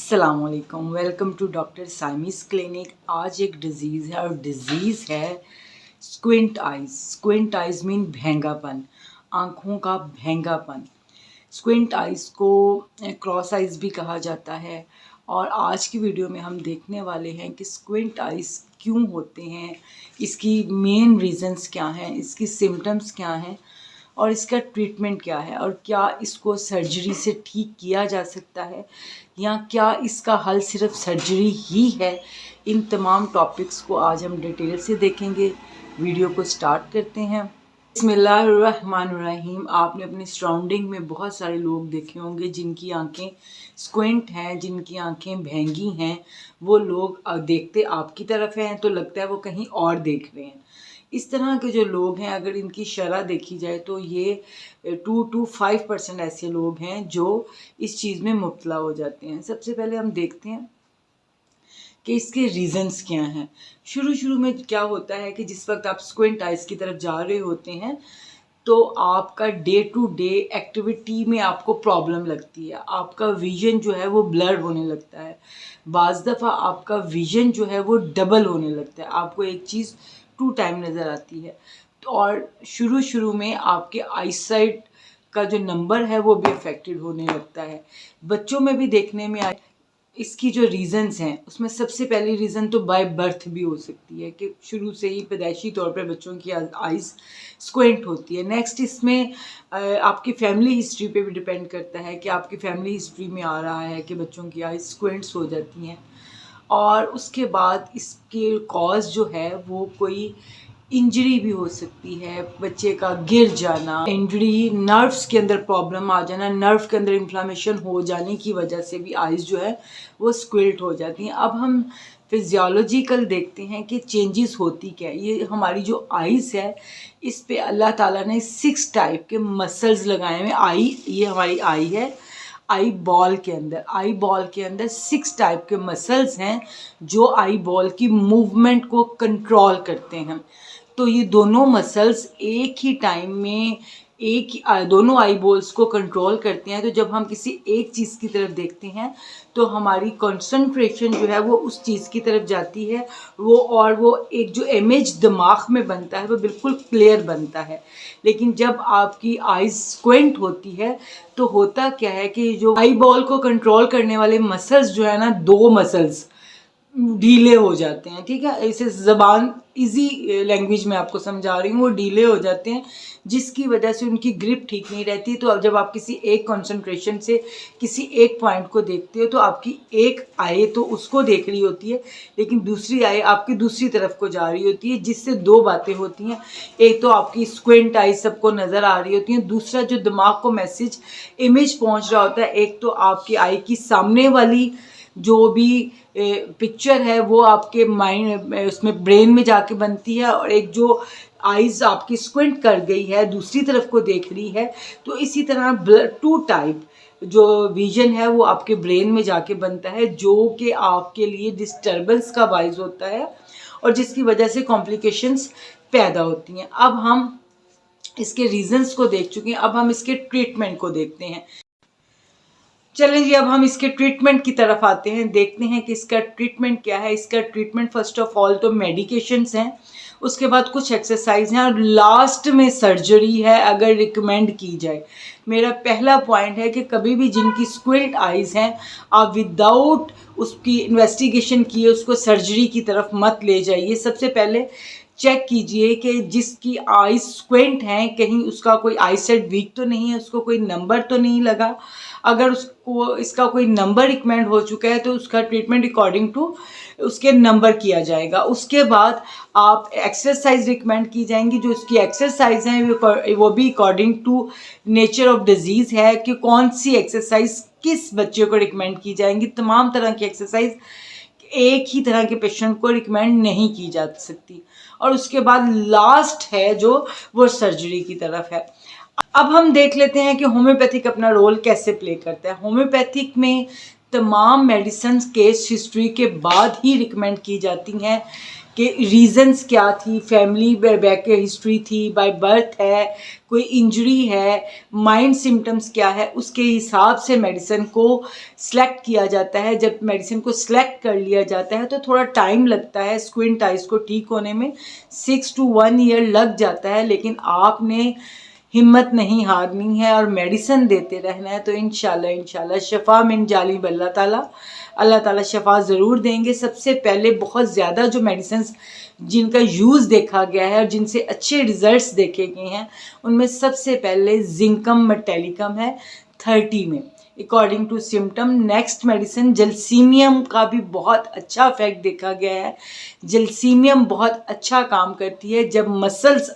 अस्सलामुअलैकुम, welcome to doctor साइमीज़ clinic. आज एक डिज़ीज़ है और डिज़ीज़ है squint eyes. Squint eyes mean भेंगापन, आँखों का भेंगापन। स्क्विंट आइज़ को क्रॉस आइज़ भी कहा जाता है। और आज की वीडियो में हम देखने वाले हैं कि स्क्विंट आइज़ क्यों होते हैं, इसकी मेन रीज़न्स क्या हैं, इसकी सिम्टम्स क्या हैं और इसका ट्रीटमेंट क्या है, और क्या इसको सर्जरी से ठीक किया जा सकता है या क्या इसका हल सिर्फ सर्जरी ही है। इन तमाम टॉपिक्स को आज हम डिटेल से देखेंगे। वीडियो को स्टार्ट करते हैं। बिस्मिल्लाहिर्रहमानिर्रहीम। आपने अपनी सराउंडिंग में बहुत सारे लोग देखे होंगे जिनकी आंखें स्क्विंट हैं, जिनकी आंखें भेंगी हैं। वो लोग देखते आपकी तरफ हैं तो लगता है वो कहीं और देख रहे हैं। इस तरह के जो लोग हैं, अगर इनकी शरह देखी जाए तो ये 2 to 5% ऐसे लोग हैं जो इस चीज़ में मुब्तला हो जाते हैं। सबसे पहले हम देखते हैं कि इसके रीज़न्स क्या हैं। शुरू में क्या होता है कि जिस वक्त आप स्क्विंट आइज़ की तरफ जा रहे होते हैं तो आपका डे टू डे एक्टिविटी में आपको प्रॉब्लम लगती है। आपका विज़न जो है वो ब्लर होने लगता है। बाज़ दफ़ा आपका विज़न जो है वो डबल होने लगता है, आपको एक चीज़ 2 टाइम नज़र आती है। तो और शुरू में आपके आईसाइट का जो नंबर है वो भी अफेक्टेड होने लगता है। बच्चों में भी देखने में आए। इसकी जो रीज़न्स हैं उसमें सबसे पहली रीज़न तो बाय बर्थ भी हो सकती है कि शुरू से ही पैदाइशी तौर पर बच्चों की आइज़ स्क्विंट होती है। नेक्स्ट इसमें आपकी फैमिली हिस्ट्री पे भी डिपेंड करता है कि आपकी फैमिली हिस्ट्री में आ रहा है कि बच्चों की आइज़ स्क्विंट्स हो जाती हैं। और उसके बाद इसके कॉज जो है वो कोई इंजरी भी हो सकती है, बच्चे का गिर जाना, इंजरी, नर्व्स के अंदर प्रॉब्लम आ जाना, नर्व के अंदर इन्फ्लामेशन हो जाने की वजह से भी आइज़ जो है वो स्क्विल्ट हो जाती हैं। अब हम फिजियोलॉजिकल देखते हैं कि चेंजेस होती क्या है। ये हमारी जो आइज़ है इस पे अल्लाह ताला ने 6 टाइप के मसल्स लगाए हुए। ये हमारी आई है। आई बॉल के अंदर 6 टाइप के मसल्स हैं जो आई बॉल की मूवमेंट को कंट्रोल करते हैं। तो ये दोनों मसल्स एक ही टाइम में दोनों आई बॉल्स को कंट्रोल करते हैं। तो जब हम किसी एक चीज़ की तरफ देखते हैं तो हमारी कंसंट्रेशन जो है वो उस चीज़ की तरफ जाती है, वो एक जो इमेज दिमाग में बनता है वो बिल्कुल क्लियर बनता है। लेकिन जब आपकी आइज स्क्विंट होती है तो होता क्या है कि जो आई बॉल को कंट्रोल करने वाले मसल्स जो है ना, 2 मसल्स ढीले हो जाते हैं। ठीक है, इसे ज़बान इजी लैंग्वेज में आपको समझा रही हूँ, वो ढीले हो जाते हैं जिसकी वजह से उनकी ग्रिप ठीक नहीं रहती। तो अब जब आप किसी एक कंसंट्रेशन से किसी एक पॉइंट को देखते हो तो आपकी एक आई तो उसको देख रही होती है, लेकिन दूसरी आई आपकी दूसरी तरफ को जा रही होती है, जिससे 2 बातें होती हैं। एक तो आपकी स्क्विंट आई सबको नज़र आ रही होती है, दूसरा जो दिमाग को मैसेज इमेज पहुँच रहा होता है, एक तो आपकी आई की सामने वाली जो भी पिक्चर है वो आपके माइंड उसमें ब्रेन में जाके बनती है, और एक जो आइज़ आपकी स्क्विंट कर गई है दूसरी तरफ को देख रही है। तो इसी तरह 2 टाइप जो विजन है वो आपके ब्रेन में जाके बनता है, जो कि आपके लिए डिस्टर्बेंस का बाइस होता है और जिसकी वजह से कॉम्प्लिकेशंस पैदा होती हैं। अब हम इसके रीजंस को देख चुके हैं, अब हम इसके ट्रीटमेंट को देखते हैं। चलें जी, अब हम इसके ट्रीटमेंट की तरफ आते हैं, देखते हैं कि इसका ट्रीटमेंट क्या है। इसका ट्रीटमेंट फर्स्ट ऑफ ऑल तो मेडिकेशंस हैं, उसके बाद कुछ एक्सरसाइज हैं और लास्ट में सर्जरी है अगर रिकमेंड की जाए। मेरा पहला पॉइंट है कि कभी भी जिनकी स्क्विंट आइज़ हैं आप विदाउट उसकी इन्वेस्टिगेशन किए उसको सर्जरी की तरफ मत ले जाइए। सबसे पहले चेक कीजिए कि जिसकी आई स्क्विंट हैं कहीं उसका कोई आई सेट वीक तो नहीं है, उसको कोई नंबर तो नहीं लगा। अगर उसको इसका कोई नंबर रिकमेंड हो चुका है तो उसका ट्रीटमेंट अकॉर्डिंग टू उसके नंबर किया जाएगा। उसके बाद आप एक्सरसाइज रिकमेंड की जाएंगी। जो उसकी एक्सरसाइज हैं वो भी according to nature of disease है कि कौन सी एक्सरसाइज किस बच्चे को रिकमेंड की जाएंगी। तमाम तरह की एक्सरसाइज एक ही तरह के पेशेंट को रिकमेंड नहीं की जा सकती। और उसके बाद लास्ट है जो वो सर्जरी की तरफ है। अब हम देख लेते हैं कि होम्योपैथिक अपना रोल कैसे प्ले करता है। होम्योपैथिक में तमाम मेडिसिन केस हिस्ट्री के बाद ही रिकमेंड की जाती हैं कि रीज़न्स क्या थी, फैमिली बैक हिस्ट्री थी, बाय बर्थ है, कोई इंजरी है, माइंड सिम्टम्स क्या है, उसके हिसाब से मेडिसिन को सिलेक्ट किया जाता है। जब मेडिसिन को सिलेक्ट कर लिया जाता है तो थोड़ा टाइम लगता है स्क्विंट आइज को ठीक होने में, 6 to 1 year लग जाता है। लेकिन आपने हिम्मत नहीं हारनी है और मेडिसिन देते रहना है, तो इंशाल्लाह शफा मिन जालिब अल्लाह ताला शफा ज़रूर देंगे। सबसे पहले बहुत ज़्यादा जो मेडिसिन जिनका यूज़ देखा गया है और जिनसे अच्छे रिजल्ट्स देखे गए हैं, उनमें सबसे पहले जिंकम मेटेलिकम है 30 में according to symptom. Next medicine gelsemium का भी बहुत अच्छा इफेक्ट देखा गया है। जलसीमियम बहुत अच्छा काम करती है जब मसल्स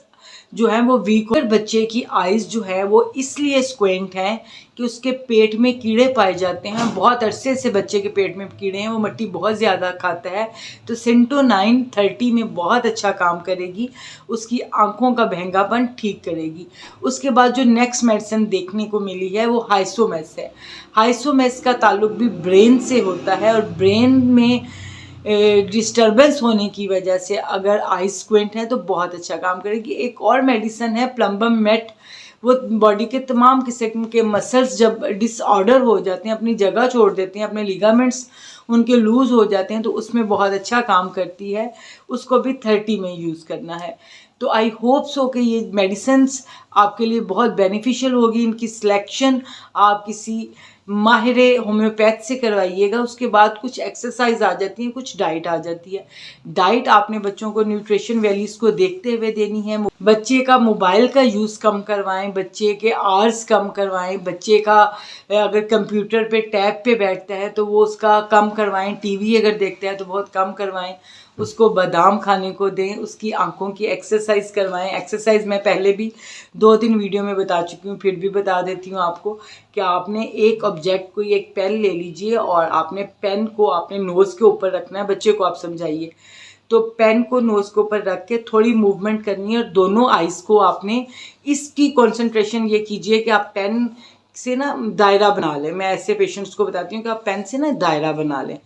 जो है वो वीक हो। बच्चे की आइज़ जो है वो इसलिए स्क्वेंट है कि उसके पेट में कीड़े पाए जाते हैं, बहुत अरसे से बच्चे के पेट में कीड़े हैं, वो मिट्टी बहुत ज़्यादा खाता है। तो सिंटोनाइन 30 में बहुत अच्छा काम करेगी, उसकी आंखों का बहंगापन ठीक करेगी। उसके बाद जो नेक्स्ट मेडिसिन देखने को मिली है वो हाइसोमेस है। हाइसोमेस का ताल्लुक भी ब्रेन से होता है और ब्रेन में डिस्टर्बेंस होने की वजह से अगर आई स्क्विंट है तो बहुत अच्छा काम करेगी। एक और मेडिसिन है प्लम्बम मेट, वो बॉडी के तमाम किस्म के मसल्स जब डिसऑर्डर हो जाते हैं, अपनी जगह छोड़ देते हैं, अपने लिगामेंट्स उनके लूज़ हो जाते हैं, तो उसमें बहुत अच्छा काम करती है। उसको भी 30 में यूज़ करना है। तो आई होप सो कि ये मेडिसिन्स आपके लिए बहुत बेनिफिशियल होगी। इनकी सिलेक्शन आप किसी माहिर होम्योपैथ से करवाइएगा। उसके बाद कुछ एक्सरसाइज आ जाती है, कुछ डाइट आ जाती है। डाइट आपने बच्चों को न्यूट्रिशन वैल्यूज़ को देखते हुए देनी है। बच्चे का मोबाइल का यूज़ कम करवाएं, बच्चे के आवर्स कम करवाएं, बच्चे का अगर कंप्यूटर पे टैब पे बैठता है तो वो उसका कम करवाएं, टीवी अगर देखता है तो बहुत कम करवाएं। उसको बादाम खाने को दें, उसकी आंखों की एक्सरसाइज करवाएं। एक्सरसाइज मैं पहले भी 2-3 वीडियो में बता चुकी हूँ, फिर भी बता देती हूँ आपको कि आपने एक ऑब्जेक्ट कोई एक पेन ले लीजिए और आपने पेन को आपने नोज़ के ऊपर रखना है। बच्चे को आप समझाइए, तो पेन को नोज़ के ऊपर रख के थोड़ी मूवमेंट करनी है और दोनों आइज़ को आपने इसकी कंसंट्रेशन ये कीजिए कि आप पेन से ना दायरा बना लें। मैं ऐसे पेशेंट्स को बताती हूँ कि आप पेन से ना दायरा बना लें,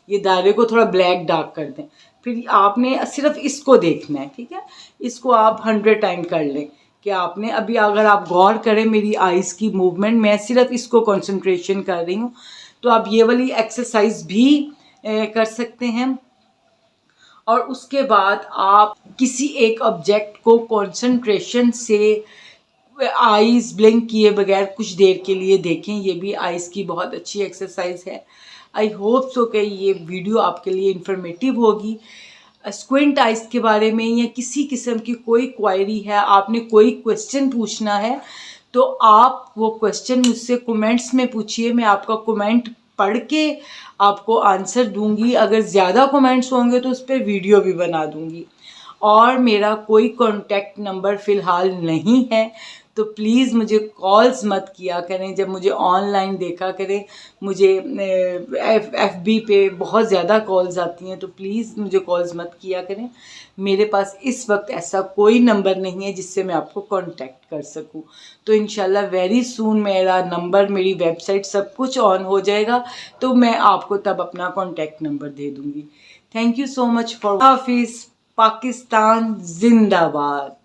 ये दायरे को थोड़ा ब्लैक डार्क कर दें। फिर आपने सिर्फ इसको देखना है, ठीक है। इसको आप 100 टाइम कर लें कि आपने अभी अगर आप गौर करें मेरी आइज़ की मूवमेंट, मैं सिर्फ इसको कंसंट्रेशन कर रही हूँ। तो आप ये वाली एक्सरसाइज भी कर सकते हैं। और उसके बाद आप किसी एक ऑब्जेक्ट को कंसंट्रेशन से आइज़ ब्लिंक किए बगैर कुछ देर के लिए देखें, ये भी आइज़ की बहुत अच्छी एक्सरसाइज है। आई होप सो कि ये वीडियो आपके लिए इंफॉर्मेटिव होगी। स्क्विंट आइज़ के बारे में या किसी किस्म की कोई क्वायरी है, आपने कोई क्वेश्चन पूछना है तो आप वो क्वेश्चन मुझसे कमेंट्स में पूछिए। मैं आपका कमेंट पढ़ के आपको आंसर दूंगी। अगर ज़्यादा कमेंट्स होंगे तो उस पर वीडियो भी बना दूंगी। और मेरा कोई कॉन्टैक्ट नंबर फ़िलहाल नहीं है, तो प्लीज़ मुझे कॉल्स मत किया करें। जब मुझे ऑनलाइन देखा करें, मुझे FB पे बहुत ज़्यादा कॉल्स आती हैं, तो प्लीज़ मुझे कॉल्स मत किया करें। मेरे पास इस वक्त ऐसा कोई नंबर नहीं है जिससे मैं आपको कांटेक्ट कर सकूं। तो इंशाल्लाह वेरी सून मेरा नंबर, मेरी वेबसाइट सब कुछ ऑन हो जाएगा, तो मैं आपको तब अपना कांटेक्ट नंबर दे दूँगी। Thank you so much for हाफिज़। पाकिस्तान जिंदाबाद।